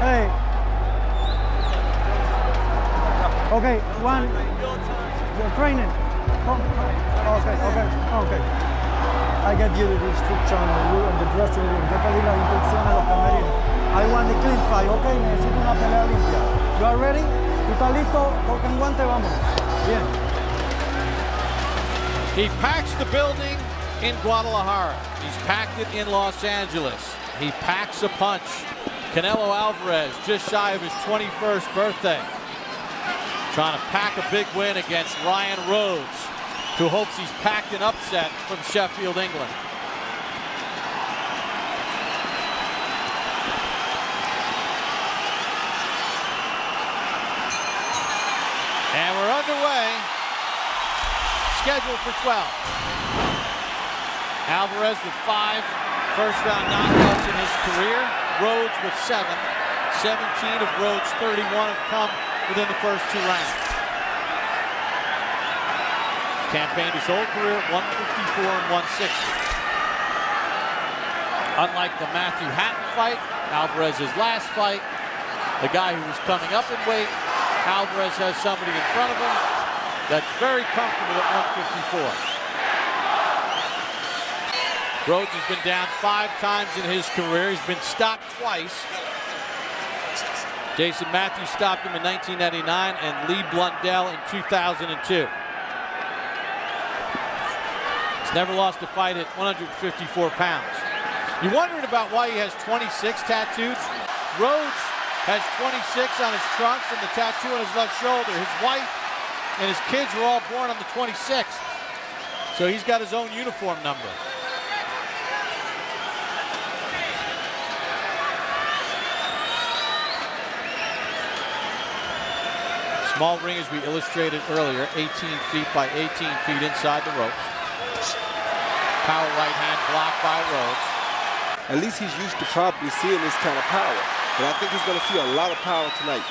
Hey. Okay, one. You're training. Okay. I get you the instruction on the dressing room. Yo te di las instrucciones a los camerinos. I want the clean fight. Okay, necesito una pelea limpia. You are ready? ¿Tú estás listo? Toca en guante, vamos. Bien. He packs the building in Guadalajara. He's packed it in Los Angeles. He packs a punch. Canelo ALVAREZ, just shy of his 21st birthday, trying to pack a big win against Ryan Rhodes, who hopes he's packed an upset from Sheffield, England. And we're underway, scheduled for 12. ALVAREZ with 5 first-round knockouts in his career. Rhodes with 7. 17 of Rhodes' 31 have come within the first 2 rounds. He's campaigned his whole career at 154 and 160. Unlike the Matthew Hatton fight, ALVAREZ's last fight, the guy who was coming up in weight, ALVAREZ has somebody in front of him that's very comfortable at 154. Rhodes has been down 5 times in his career. He's been stopped twice. Jason Matthews stopped him in 1999 and Lee Blundell in 2002. He's never lost a fight at 154 pounds. You wondered about why he has 26 tattoos? Rhodes has 26 on his trunks and the tattoo on his left shoulder. His wife and his kids were all born on the 26th. So he's got his own uniform number. Small ring, as we illustrated earlier, 18 feet by 18 feet inside the ropes. Power right hand blocked by Rhodes. At least he's used to probably seeing this kind of power, but I think he's going to see a lot of power tonight.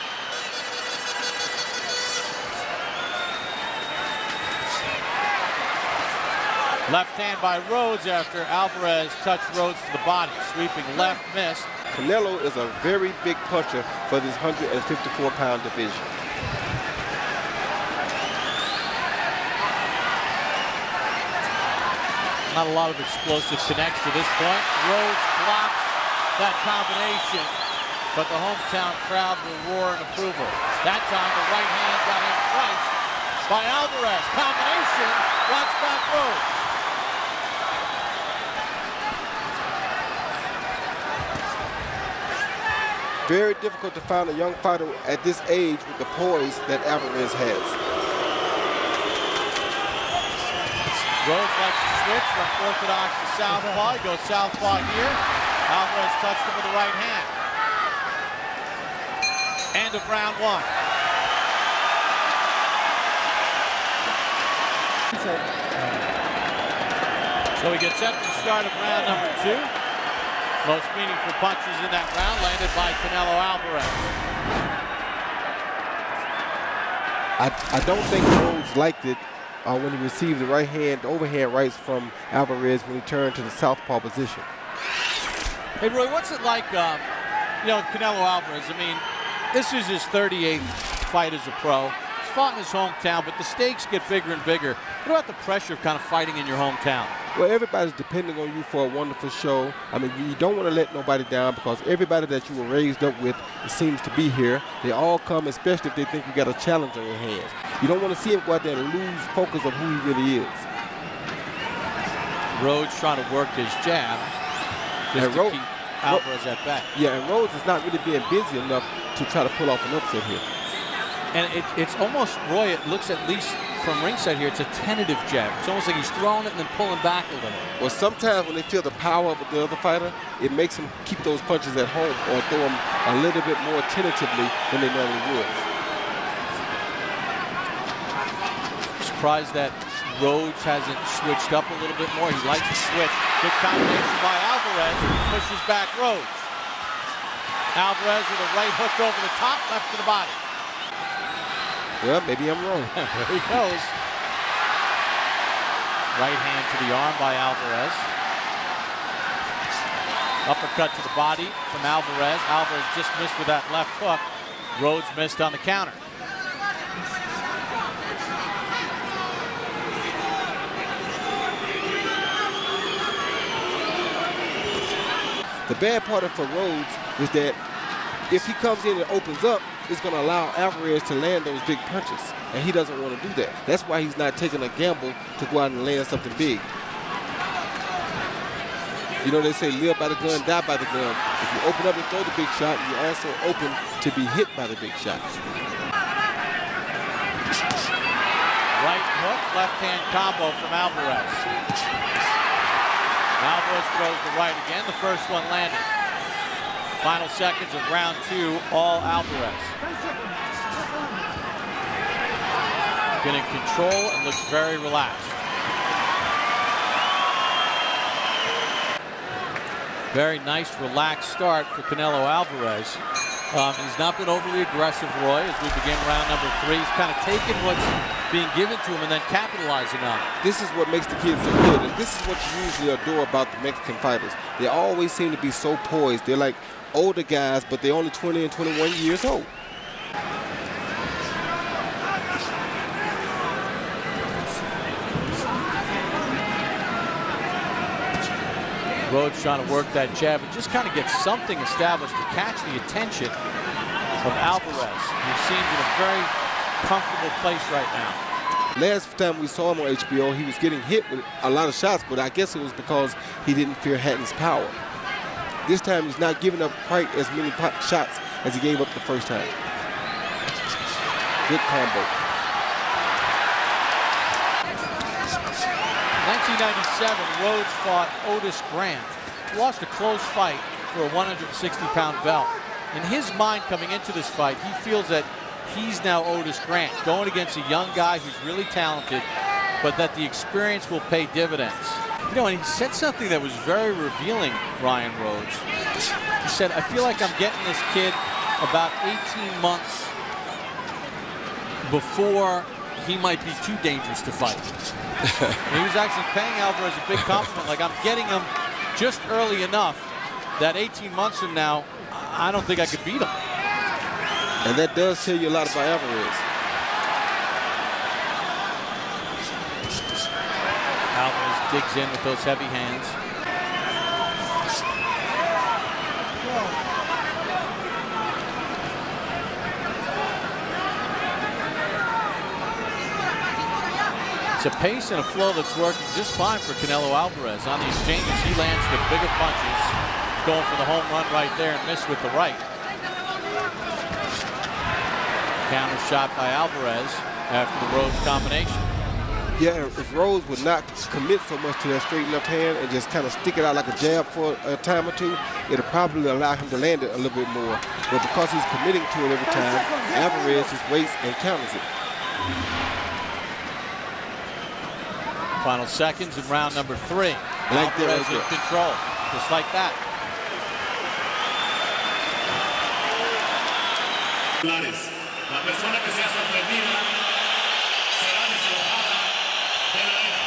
Left hand by Rhodes after ALVAREZ touched Rhodes to the body. Sweeping left, missed. Canelo is a very big puncher for this 154-pound division. Not a lot of explosive connects to this point. Rhodes blocks that combination, but the hometown crowd will roar in approval. That time the right hand got him twice by ALVAREZ. Combination, blocks back Rhodes. Very difficult to find a young fighter at this age with the poise that ALVAREZ has. Rhodes likes to switch from orthodox to southpaw. He goes southpaw here. ALVAREZ touched him with the right hand. End of round 1. So we get set for the start of round number 2. Most meaningful punches in that round landed by Canelo ALVAREZ. I don't think Rhodes liked it when he received the right hand, overhand rights from ALVAREZ when he turned to the southpaw position. Hey, Roy, what's it like, Canelo ALVAREZ? I mean, this is his 38th fight as a pro. He's fought in his hometown, but the stakes get bigger and bigger. What about the pressure of kind of fighting in your hometown? Well, everybody's depending on you for a wonderful show. I mean, you don't want to let nobody down because everybody that you were raised up with seems to be here. They all come, especially if they think you got a challenge on your hands. You don't want to see him go out there and lose focus of who he really is. Rhodes trying to work his jab just to keep ALVAREZ at bay. Yeah, and Rhodes is not really being busy enough to try to pull off an upset here. And it's almost, Roy, it looks at least from ringside here, it's a tentative jab. It's almost like he's throwing it and then pulling back a little. Well, sometimes when they feel the power of the other fighter, it makes them keep those punches at home or throw them a little bit more tentatively than they normally would. Surprised that Rhodes hasn't switched up a little bit more. He likes to switch. Good combination by ALVAREZ. Pushes back Rhodes. ALVAREZ with a right hook over the top, left to the body. Well, maybe I'm wrong. There he goes. Right hand to the arm by Álvarez. Uppercut to the body from Álvarez. Álvarez just missed with that left hook. Rhodes missed on the counter. The bad part for Rhodes is that if he comes in and opens up, it's going to allow Álvarez to land those big punches, and he doesn't want to do that. That's why he's not taking a gamble to go out and land something big. You know, they say live by the gun, die by the gun. If you open up and throw the big shot, you're also open to be hit by the big shots. Right hook, left hand combo from Álvarez. Álvarez throws the right again. The first one landed. Final seconds of round 2, all Álvarez. Been in control and looks very relaxed. Very nice, relaxed start for Canelo Álvarez. He's not been overly aggressive, Roy, as we begin round number 3. He's kind of taken what's being given to him and then capitalizing on it. This is what makes the kids so good, and this is what you usually adore about the Mexican fighters. They always seem to be so poised. They're like older guys, but they're only 20 and 21 years old. Rhodes trying to work that jab and just kind of get something established to catch the attention of Álvarez. He seems in a very comfortable place right now. Last time we saw him on HBO, he was getting hit with a lot of shots, but I guess it was because he didn't fear Hatton's power. This time he's not giving up quite as many shots as he gave up the first time. Good combo. 1997, Rhodes fought Otis Grant. Lost a close fight for a 160-pound belt. In his mind coming into this fight, he feels that he's now Otis Grant, going against a young guy who's really talented, but that the experience will pay dividends. You know, and he said something that was very revealing, Ryan Rhodes. He said, I feel like I'm getting this kid about 18 months before he might be too dangerous to fight. He was actually paying Álvarez a big compliment, like I'm getting him just early enough that 18 months from now, I don't think I could beat him. And that does tell you a lot about Álvarez. Álvarez digs in with those heavy hands. It's a pace and a flow that's working just fine for Canelo Álvarez. On the exchanges, he lands the bigger punches. He's going for the home run right there and missed with the right. Counter shot by Álvarez after the Rhodes combination. Yeah, if Rhodes would not commit so much to that straight left hand and just kind of stick it out like a jab for a time or two, it'll probably allow him to land it a little bit more. But because he's committing to it every time, Álvarez just waits and counters it. Final seconds in round number 3. Like Álvarez in control, just like that. La persona que sea sorprendida será desalojada de la arena.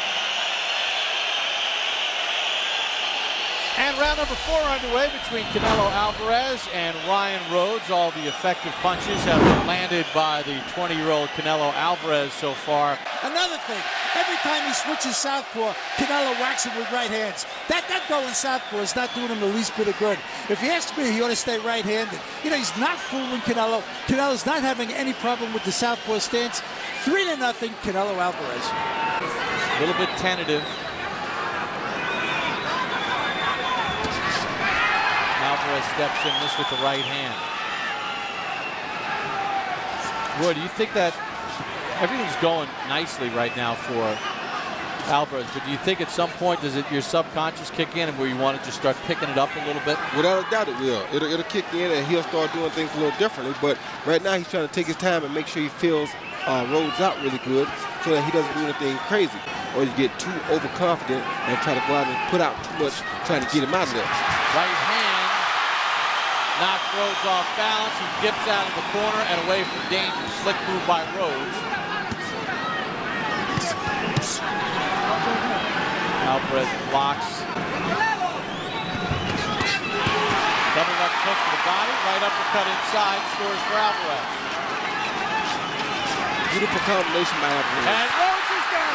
And round number 4 underway between Canelo Álvarez and Ryan Rhodes. All the effective punches have been landed by the 20-year-old Canelo Álvarez so far. Another thing, every time he switches southpaw, Canelo whacks him with right hands. That going southpaw is not doing him the least bit of good. If you ask me, he ought to stay right-handed. You know, he's not fooling Canelo. Canelo's not having any problem with the southpaw stance. 3-0, Canelo Álvarez. A little bit tentative. Álvarez steps in, this with the right hand. Roy, do you think that everything's going nicely right now for Álvarez, but do you think at some point does your subconscious kick in and where you want to just start picking it up a little bit? Without a doubt it will. It'll kick in and he'll start doing things a little differently, but right now he's trying to take his time and make sure he fills Rhodes out really good so that he doesn't do anything crazy or you get too overconfident and try to go out and put out too much trying to get him out of there. Right hand knocks Rhodes off balance. He dips out of the corner and away from danger. Slick move by Rhodes. Alvarez blocks. Double left hook to the body, right uppercut inside, scores for Alvarez. Beautiful combination by Alvarez. And Rhodes is down.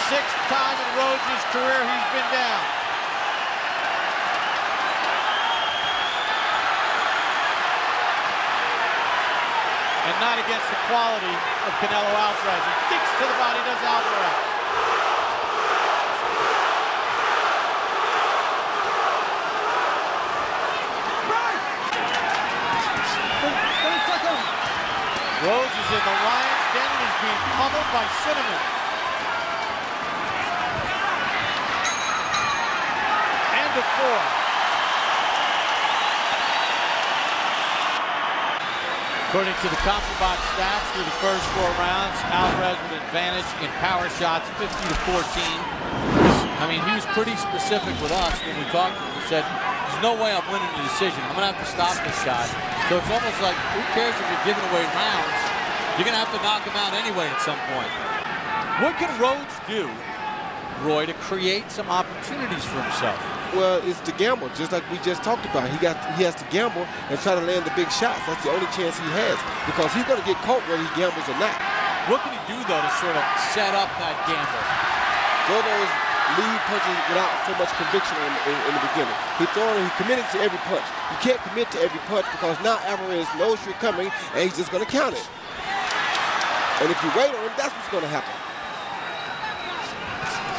Sixth time in Rhodes' career he's been down. And not against the quality of Canelo Alvarez. He kicks to the body, does Alvarez. Rhodes is in the lion's den and he's being pummeled by Cinnamon. And a 4. According to the CompuBox stats through the first 4 rounds, Alvarez with advantage in power shots, 50-14. I mean, he was pretty specific with us when we talked to him. He said, there's no way I'm winning the decision. I'm gonna have to stop this guy. So it's almost like, who cares if you're giving away rounds? You're gonna have to knock him out anyway at some point. What can Rhodes do, Roy, to create some opportunities for himself? Well, it's to gamble, just like we just talked about. He has to gamble and try to land the big shots. That's the only chance he has, because he's going to get caught whether he gambles or not. What can he do, though, to sort of set up that gamble? Throw those lead punches without so much conviction in the beginning. He committed to every punch. You can't commit to every punch because now Alvarez knows you're coming and he's just going to count it. And if you wait on him, that's what's going to happen.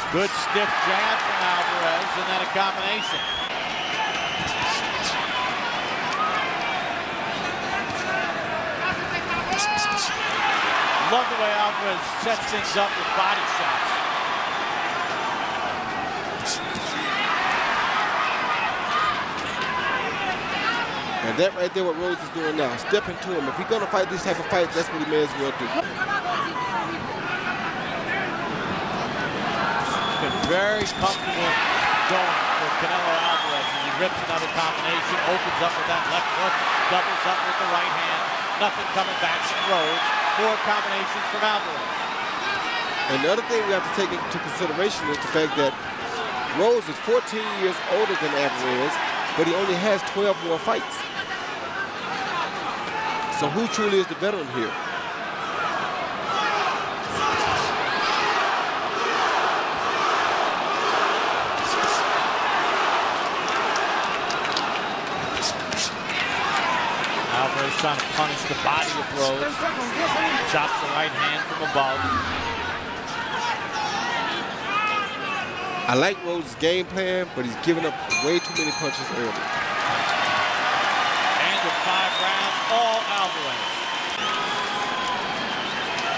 Good stiff jab from Alvarez, and then a combination. Love the way Alvarez sets things up with body shots. And that right there, what Rhodes is doing now, stepping to him. If he's going to fight this type of fight, that's what he may as well do. Very comfortable going for Canelo Alvarez as he rips another combination, opens up with that left hook, doubles up with the right hand. Nothing coming back from Rhodes. 4 combinations from Alvarez. And the other thing we have to take into consideration is the fact that Rhodes is 14 years older than Alvarez, but he only has 12 more fights. So who truly is the veteran here? Alvarez trying to punish the body of Rhodes. Chops the right hand from above. I like Rhodes' game plan, but he's giving up way too many punches early. And with 5 rounds, all Alvarez.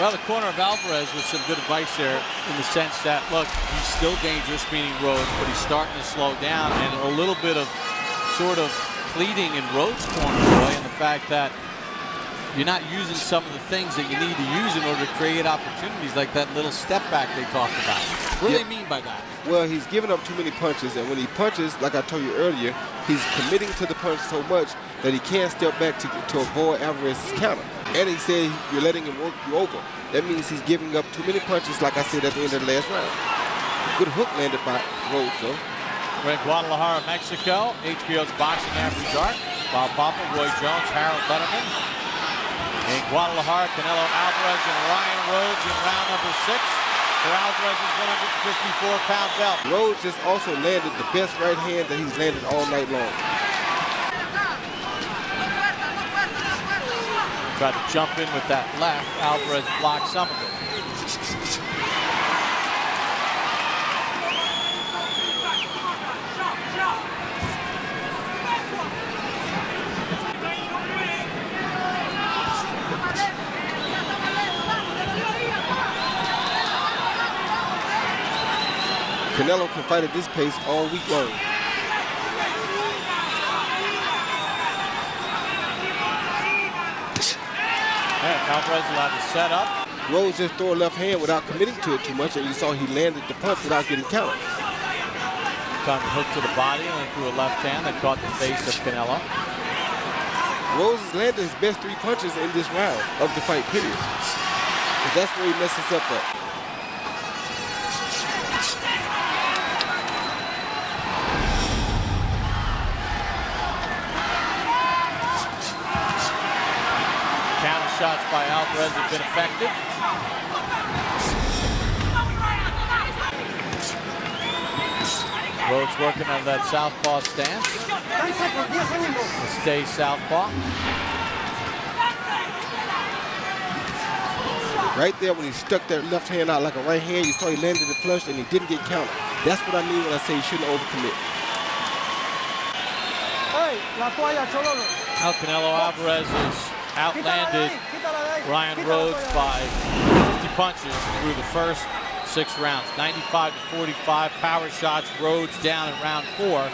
Well, the corner of Alvarez with some good advice there in the sense that, look, he's still dangerous, meaning Rhodes, but he's starting to slow down, and a little bit of sort of pleading in Rhodes' corner, Roy, and the fact that you're not using some of the things that you need to use in order to create opportunities, like that little step back they talked about. What do they mean by that? Well, he's giving up too many punches, and when he punches, like I told you earlier, he's committing to the punch so much that he can't step back to avoid Alvarez's counter. And he said you're letting him work you over. That means he's giving up too many punches, like I said at the end of the last round. Good hook landed by Rhodes, though. We're in Guadalajara, Mexico. HBO's Boxing After Dark. Bob Papa, Roy Jones, Harold Letterman. In Guadalajara, Canelo Alvarez and Ryan Rhodes in round number 6 for Alvarez's 154-pound belt. Rhodes just also landed the best right hand that he's landed all night long. Tried to jump in with that left. Alvarez blocked some of it. Canelo can fight at this pace all week long. Alvarez allowed to set up. Rhodes just threw a left hand without committing to it too much, and you saw he landed the punch without getting counted. Time to hook to the body and then threw a left hand that caught the face of Canelo. Rhodes has landed his best 3 punches in this round of the fight, period. But that's where he messes up at. Counter shots by Álvarez have been effective. Rhodes working on that southpaw stance. Stay southpaw. Right there when he stuck that left hand out like a right hand, you saw he landed it flush and he didn't get countered. That's what I mean when I say he shouldn't overcommit. Hey, la toalla, Chololo. Now Canelo Álvarez has outlanded Ryan Rhodes by 50 punches through the first 6 rounds. 95 to 45 power shots. Rhodes down in round 4.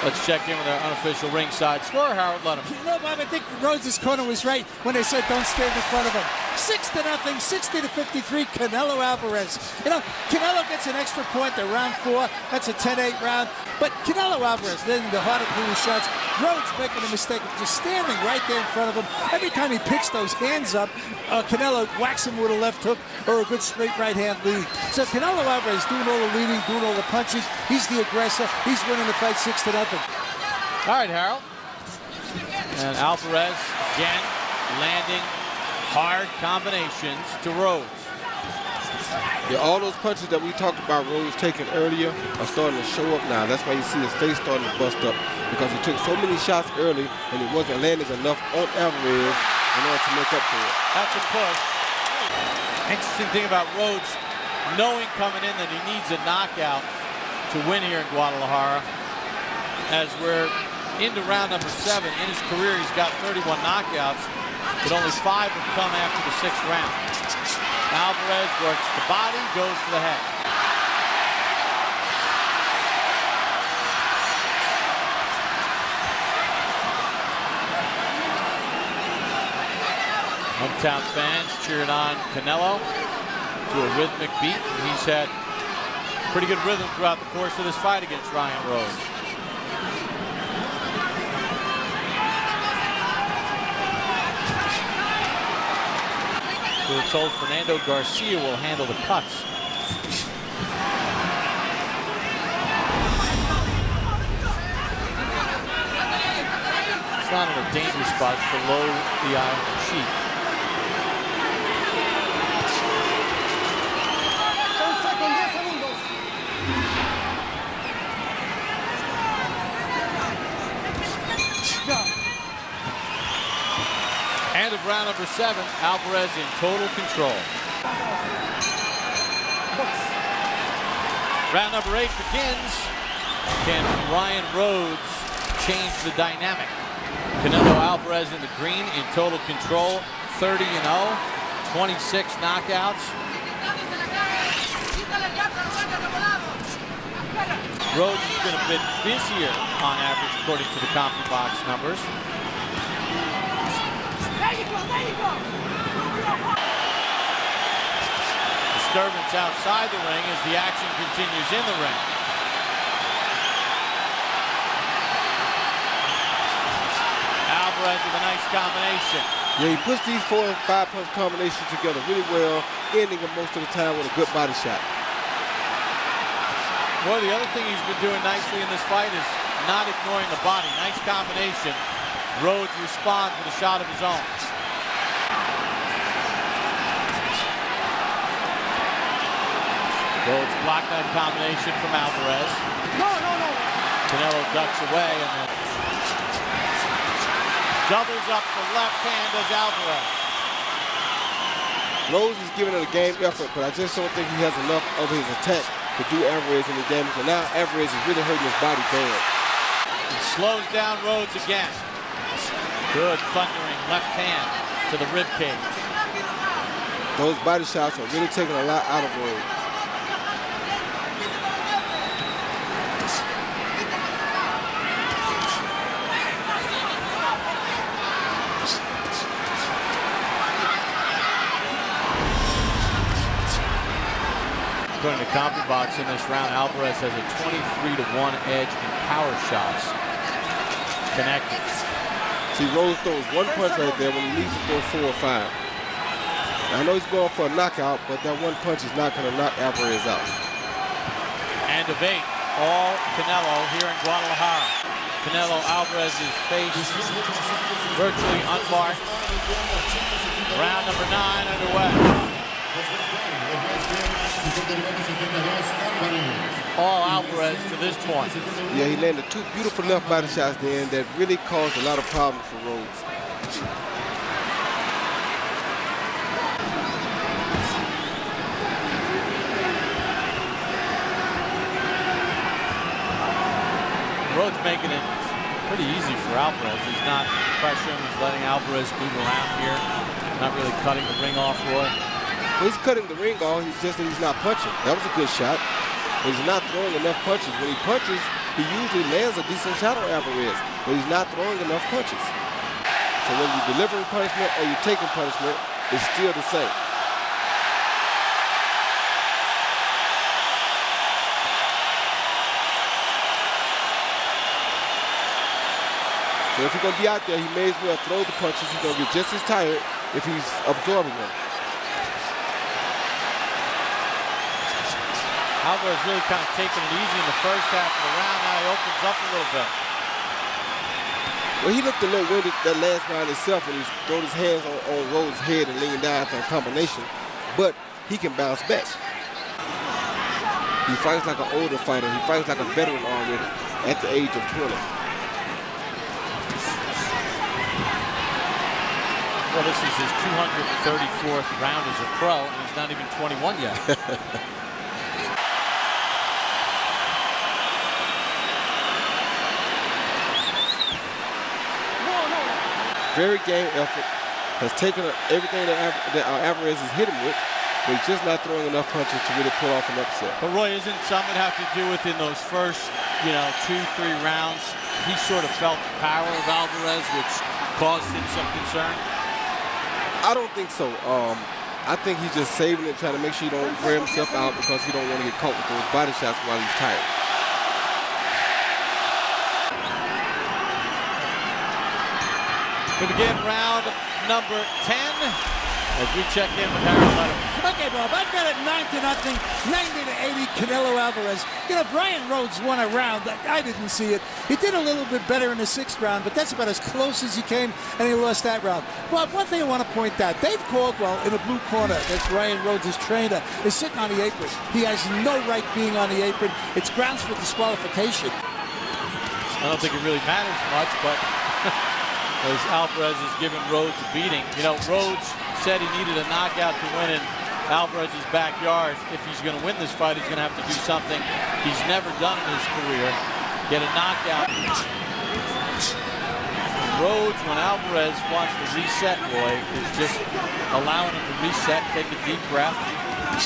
Let's check in with our unofficial ringside score. Harold, let him. You know, Bob, I think Rhodes' corner was right when they said don't stand in front of him. 6-0, 60 to 53, Canelo Álvarez. You know, Canelo gets an extra point to round 4. That's a 10-8 round. But Canelo Álvarez, then the harder hitting shots. Rhodes making a mistake of just standing right there in front of him. Every time he picks those hands up, Canelo whacks him with a left hook or a good straight right hand lead. So Canelo Álvarez doing all the leading, doing all the punching. He's the aggressor. He's winning the fight 6-0. All right, Harold. And Álvarez again landing hard combinations to Rhodes. Yeah, all those punches that we talked about Rhodes taking earlier are starting to show up now. That's why you see his face starting to bust up, because he took so many shots early and he wasn't landing enough on Álvarez in order to make up for it. That's a push. Interesting thing about Rhodes, knowing coming in that he needs a knockout to win here in Guadalajara. As we're into round number 7, in his career he's got 31 knockouts, but only 5 have come after the 6th round. Álvarez works the body, goes to the head. Hometown fans cheering on Canelo to a rhythmic beat. He's had pretty good rhythm throughout the course of this fight against Ryan Rhodes. We were told Fernando Garcia will handle the cuts. It's not in a dangerous spot, it's below the eye on the cheek. End of round number 7, Álvarez in total control. Round number 8 begins. Can Ryan Rhodes change the dynamic? Canelo Álvarez in the green in total control, 30-0, 26 knockouts. Rhodes has been a bit busier on average according to the CompuBox numbers. Disturbance outside the ring as the action continues in the ring. Álvarez with a nice combination. Yeah, he puts these 4 and 5 punch combinations together really well, ending them most of the time with a good body shot. Boy, the other thing he's been doing nicely in this fight is not ignoring the body. Nice combination. Rhodes responds with a shot of his own. Rhodes blocked that combination from Álvarez. No. Canelo ducks away and then doubles up the left hand as Álvarez. Rhodes is giving it a game effort, but I just don't think he has enough of his attack to do Álvarez any damage. And now Álvarez is really hurting his body bad. He slows down Rhodes again. Good thundering left hand to the rib cage. Those body shots are really taking a lot out of Rhodes. According to CompuBox in this round, Álvarez has a 23-1 edge in power shots connected. See, Rhodes throws one punch right there when he needs to throw 4 or 5. Now, I know he's going for a knockout, but that one punch is not going to knock Álvarez out. And of 8, all Canelo here in Guadalajara. Canelo Álvarez's face virtually unmarked. Round number 9 underway. All Álvarez to this point. Yeah, he landed 2 beautiful left body shots there that really caused a lot of problems for Rhodes. Rhodes making it pretty easy for Álvarez. He's not pressuring, he's letting Álvarez move around here. Not really cutting the ring off, Roy. Well, he's cutting the ring off, he's just that he's not punching. That was a good shot. But he's not throwing enough punches. When he punches, he usually lands a decent shot on Álvarez, but he's not throwing enough punches. So when you're delivering punishment or you're taking punishment, it's still the same. So if he's going to be out there, he may as well throw the punches. He's going to get just as tired if he's absorbing them. Álvarez really kind of taking it easy in the first half of the round. Now he opens up a little bit. Well, he looked a little winded that last round itself when he throwed his hands on Rhodes' head and leaned down after a combination. But he can bounce back. He fights like an older fighter. He fights like a veteran already at the age of 20. Well, this is his 234th round as a pro, and he's not even 21 yet. Very game effort. Has taken everything that Álvarez has hit him with, but he's just not throwing enough punches to really pull off an upset. But Roy, isn't something have to do with in those first, 2-3 rounds, he sort of felt the power of Álvarez, which caused him some concern? I don't think so. I think he's just saving it, trying to make sure he don't wear himself out because he don't want to get caught with those body shots while he's tired. We begin round number 10 as we check in with Harold Letterman. Okay, Bob, I've got it 9-0, 90-80, Canelo Álvarez. Ryan Rhodes won a round. I didn't see it. He did a little bit better in the 6th round, but that's about as close as he came, and he lost that round. Bob, one thing I want to point out, Dave Caldwell in the blue corner, that's Ryan Rhodes' trainer, is sitting on the apron. He has no right being on the apron. It's grounds for disqualification. I don't think it really matters much, but as Álvarez is giving Rhodes a beating. Rhodes said he needed a knockout to win in Álvarez's backyard. If he's going to win this fight, he's going to have to do something he's never done in his career. Get a knockout. Rhodes, when Álvarez wants to reset, Roy, is just allowing him to reset, take a deep breath,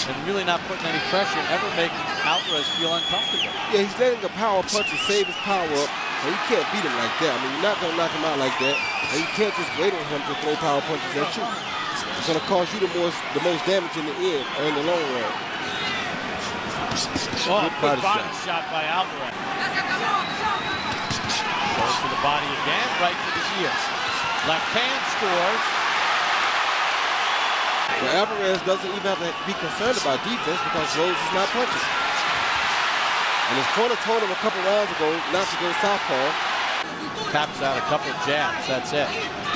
and really not putting any pressure, ever making Álvarez feel uncomfortable. Yeah, he's letting the power punch to save his power up, and you can't beat him like that. I mean, you're not going to knock him out like that, and you can't just wait on him to throw power punches at you. It's going to cause you the most damage in the end or in the long run. Oh, good body shot by Álvarez. Goes to the body again, right to the ear. Left hand scores. Well, Álvarez doesn't even have to be concerned about defense because Rhodes is not punching. And his corner told him a couple rounds ago not to go southpaw. Taps out a couple of jabs, that's it.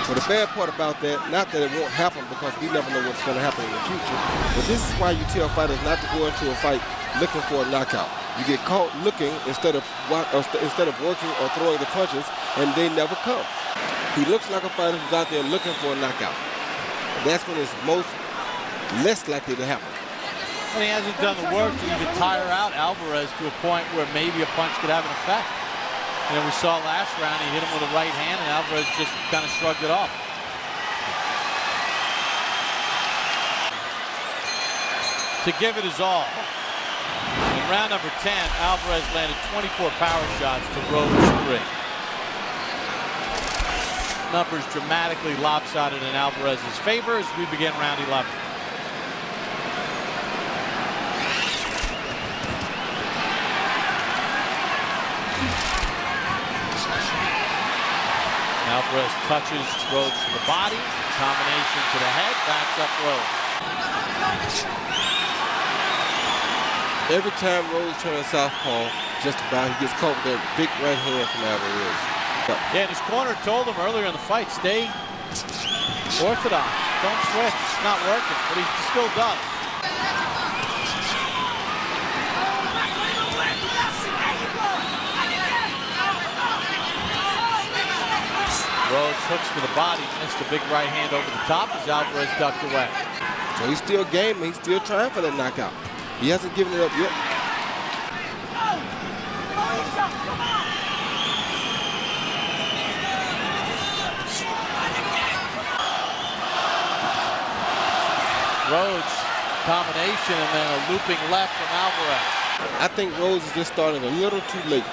But the bad part about that, not that it won't happen because we never know what's going to happen in the future, but this is why you tell fighters not to go into a fight looking for a knockout. You get caught looking instead of working or throwing the punches, and they never come. He looks like a fighter who's out there looking for a knockout. And that's when it's less likely to happen. And he hasn't done the work to even tire out Álvarez to a point where maybe a punch could have an effect. We saw last round, he hit him with a right hand, and Álvarez just kind of shrugged it off. To give it his all. In round number 10, Álvarez landed 24 power shots to Rhodes 3. Numbers dramatically lopsided in Álvarez's favor as we begin round 11. Alvarez touches Rhodes to the body, combination to the head, backs up Rhodes. Every time Rhodes turns southpaw, just about he gets caught with that big right hand from Alvarez. Yeah, and his corner told him earlier in the fight, stay orthodox, don't switch, it's not working, but he still does. Rhodes hooks for the body, missed a big right hand over the top as Alvarez ducked away. So he's still game, he's still trying for that knockout. He hasn't given it up yet. Rhodes, combination, and then a looping left from Álvarez. I think Rhodes is just starting a little too late.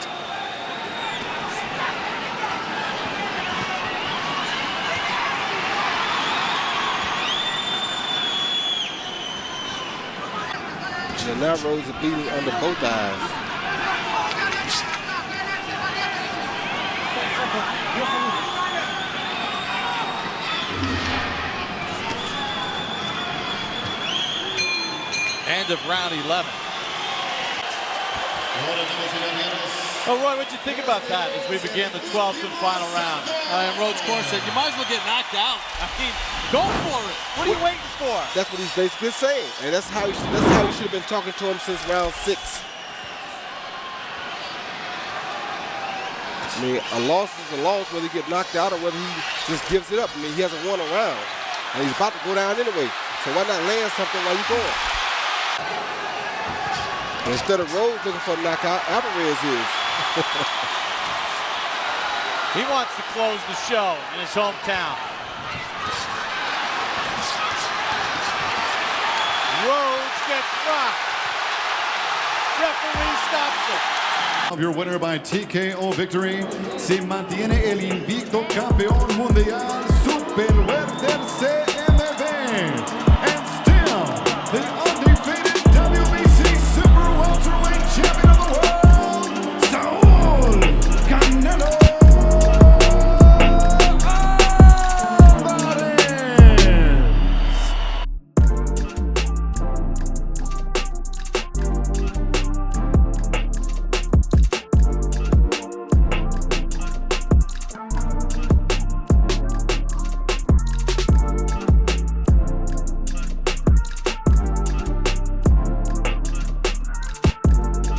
And now Rhodes is bleeding under both eyes. End of round 11. Oh, Roy, what'd you think about that as we begin the 12th and final round? And Rhodes' corner said, you might as well get knocked out. I mean, go for it. What are you waiting for? That's what he's basically saying, and that's how he should have been talking to him since round 6. I mean, a loss is a loss, whether he get knocked out or whether he just gives it up. I mean, he hasn't won a round, and he's about to go down anyway. So why not land something while you're going? Instead of Rhodes looking for a knockout, Álvarez is. He wants to close the show in his hometown. Rhodes gets rocked. Referee stops it. Your winner by TKO victory, se mantiene el invicto campeón mundial.